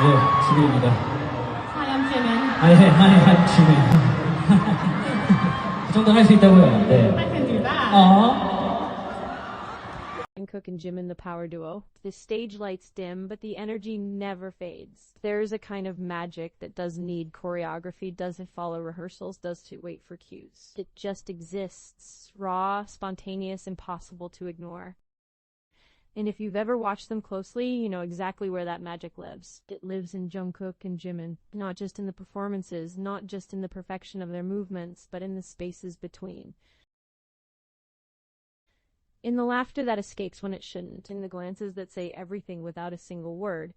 예, 지민입니다. Hi, I'm Jimin. 아, 예, I'm 지민. 그 정도는 할 수 있다고요. 네. I can do that. Jikook and Jimin, the power duo. The stage lights dim, but the energy never fades. There's a kind of magic that doesn't need choreography, doesn't follow rehearsals, doesn't wait for cues. It just exists, raw, spontaneous, impossible to ignore. And if you've ever watched them closely, you know exactly where that magic lives. It lives in Jikook and Jimin, not just in the performances, not just in the perfection of their movements, but in the spaces between. In the laughter that escapes when it shouldn't, in the glances that say everything without a single word,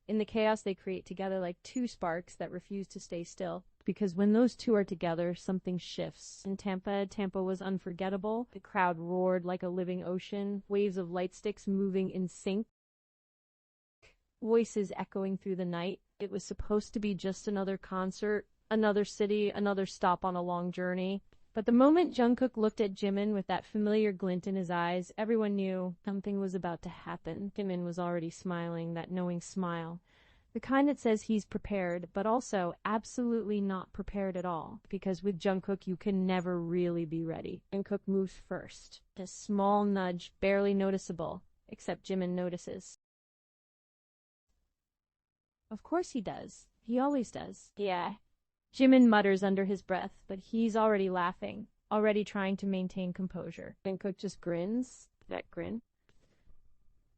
in the chaos they create together like two sparks that refuse to stay still. Because when those two are together, something shifts. In Tampa was unforgettable. The crowd roared like a living ocean, waves of light sticks moving in sync, voices echoing through the night. It was supposed to be just another concert, another city, another stop on a long journey. But the moment Jikook looked at Jimin with that familiar glint in his eyes, everyone knew something was about to happen. Jimin was already smiling, that knowing smile. The kind that says he's prepared, but also absolutely not prepared at all. Because with Jikook, you can never really be ready. Jikook moves first. A small nudge, barely noticeable, except Jimin notices. Of course he does. He always does. Yeah. Jimin mutters under his breath, but he's already laughing, already trying to maintain composure. Jikook just grins. That grin.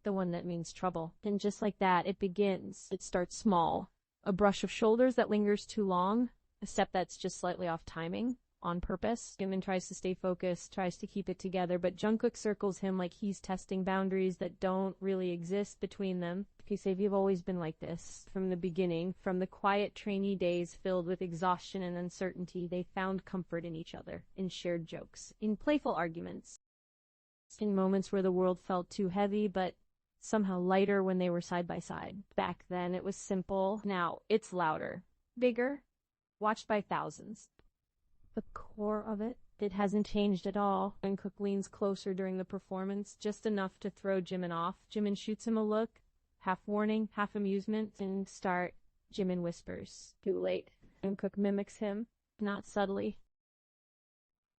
The one that means trouble. And just like that, it begins. It starts small. A brush of shoulders that lingers too long. A step that's just slightly off timing. On purpose. Jimin tries to stay focused, tries to keep it together, but Jikook circles him like he's testing boundaries that don't really exist between them. He says, "You've always been like this. From the beginning, from the quiet trainee days filled with exhaustion and uncertainty, they found comfort in each other, in shared jokes, in playful arguments, in moments where the world felt too heavy, but somehow lighter when they were side by side. Back then, it was simple. Now, it's louder, bigger, watched by thousands. The core of it hasn't changed at all." Jikook leans closer during the performance, just enough to throw Jimin off. Jimin shoots him a look, half warning, half amusement. And start, Jimin whispers. Too late. Jikook mimics him, not subtly.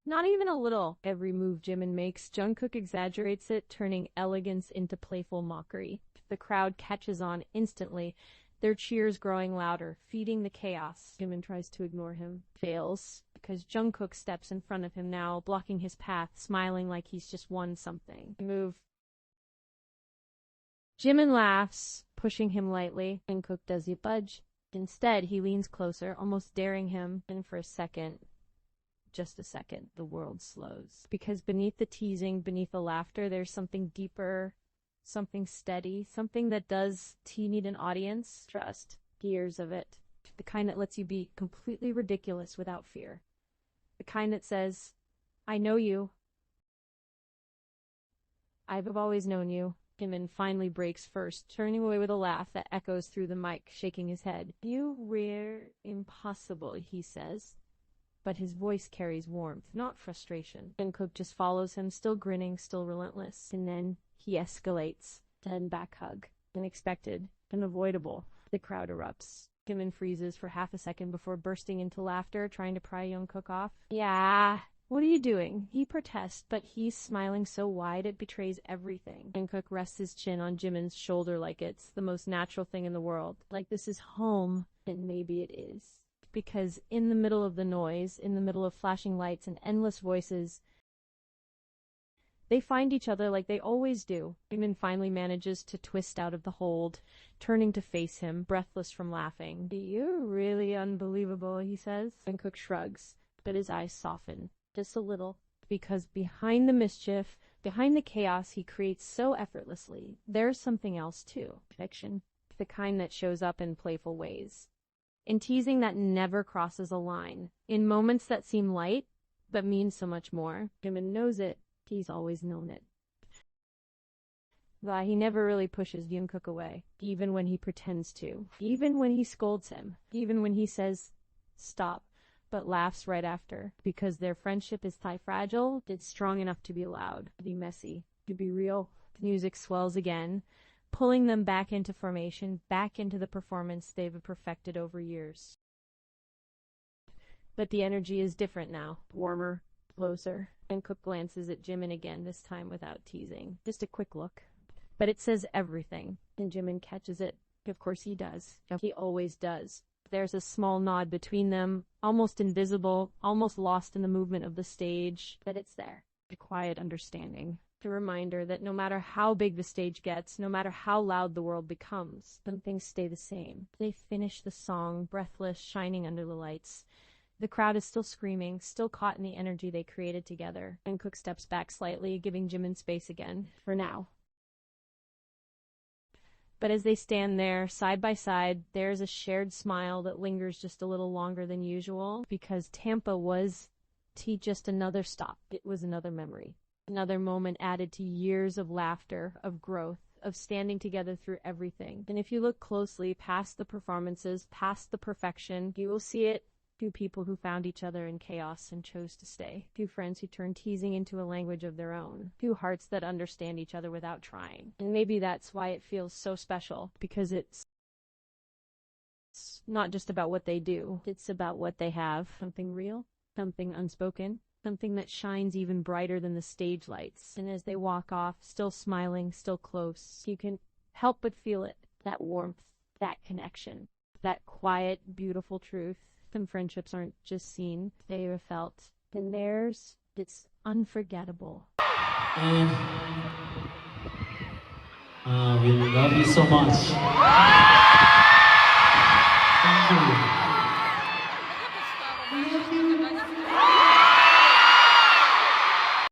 Not even a little. Every move Jimin makes, Jikook exaggerates it, turning elegance into playful mockery. The crowd catches on instantly, their cheers growing louder, feeding the chaos. Jimin tries to ignore him. Fails, because Jikook steps in front of him now, blocking his path, smiling like he's just won something. Move. Jimin laughs, pushing him lightly. Jikook doesn't budge. Instead, he leans closer, almost daring him, and for a second, just a second, the world slows. Because beneath the teasing, beneath the laughter, there's something deeper, something steady, something that does you need an audience, trust, years of it. The kind that lets you be completely ridiculous without fear. The kind that says, "I know you. I've always known you." Jimin finally breaks first, turning away with a laugh that echoes through the mic, shaking his head. "You rare impossible," he says. But his voice carries warmth, not frustration. Jikook just follows him, still grinning, still relentless. And then he escalates. Then back hug. Unexpected. Unavoidable. The crowd erupts. Jimin freezes for half a second before bursting into laughter, trying to pry Jikook off. "Yeah, what are you doing?" He protests, but he's smiling so wide it betrays everything. Jikook rests his chin on Jimin's shoulder like it's the most natural thing in the world. Like this is home. And maybe it is. Because in the middle of the noise, in the middle of flashing lights and endless voices, they find each other like they always do. Jimin finally manages to twist out of the hold, turning to face him, breathless from laughing. "You're really unbelievable," he says. Jikook shrugs, but his eyes soften, just a little. Because behind the mischief, behind the chaos he creates so effortlessly, there's something else too. Fiction. The kind that shows up in playful ways. In teasing that never crosses a line. In moments that seem light, but mean so much more. Jimin knows it. He's always known it. But he never really pushes Jikook away. Even when he pretends to. Even when he scolds him. Even when he says, "Stop," but laughs right after. Because their friendship is fragile, it's strong enough to be loud, to be messy, to be real. The music swells again. pulling them back into formation, back into the performance they've perfected over years. But the energy is different now, warmer, closer. And Cook glances at Jimin again, this time without teasing. Just a quick look. But it says everything, and Jimin catches it. Of course he does. He always does. There's a small nod between them, almost invisible, almost lost in the movement of the stage, but it's there. A quiet understanding. A reminder that no matter how big the stage gets, no matter how loud the world becomes, some things stay the same. They finish the song, breathless, shining under the lights. The crowd is still screaming, still caught in the energy they created together. And Cook steps back slightly, giving Jimin space again, for now. But as they stand there, side by side, there's a shared smile that lingers just a little longer than usual, because Tampa was just another stop. It was another memory. Another moment added to years of laughter, of growth, of standing together through everything. And if you look closely past the performances, past the perfection, you will see it. Two people who found each other in chaos and chose to stay. Two friends who turned teasing into a language of their own. Two hearts that understand each other without trying. And maybe that's why it feels so special, because it's not just about what they do. It's about what they have. Something real, something unspoken, something that shines even brighter than the stage lights. And as they walk off, still smiling, still close, you can help but feel it. That warmth, that connection, that quiet, beautiful truth. Some friendships aren't just seen, they are felt. And theirs, it's unforgettable. And we love you so much. Thank you.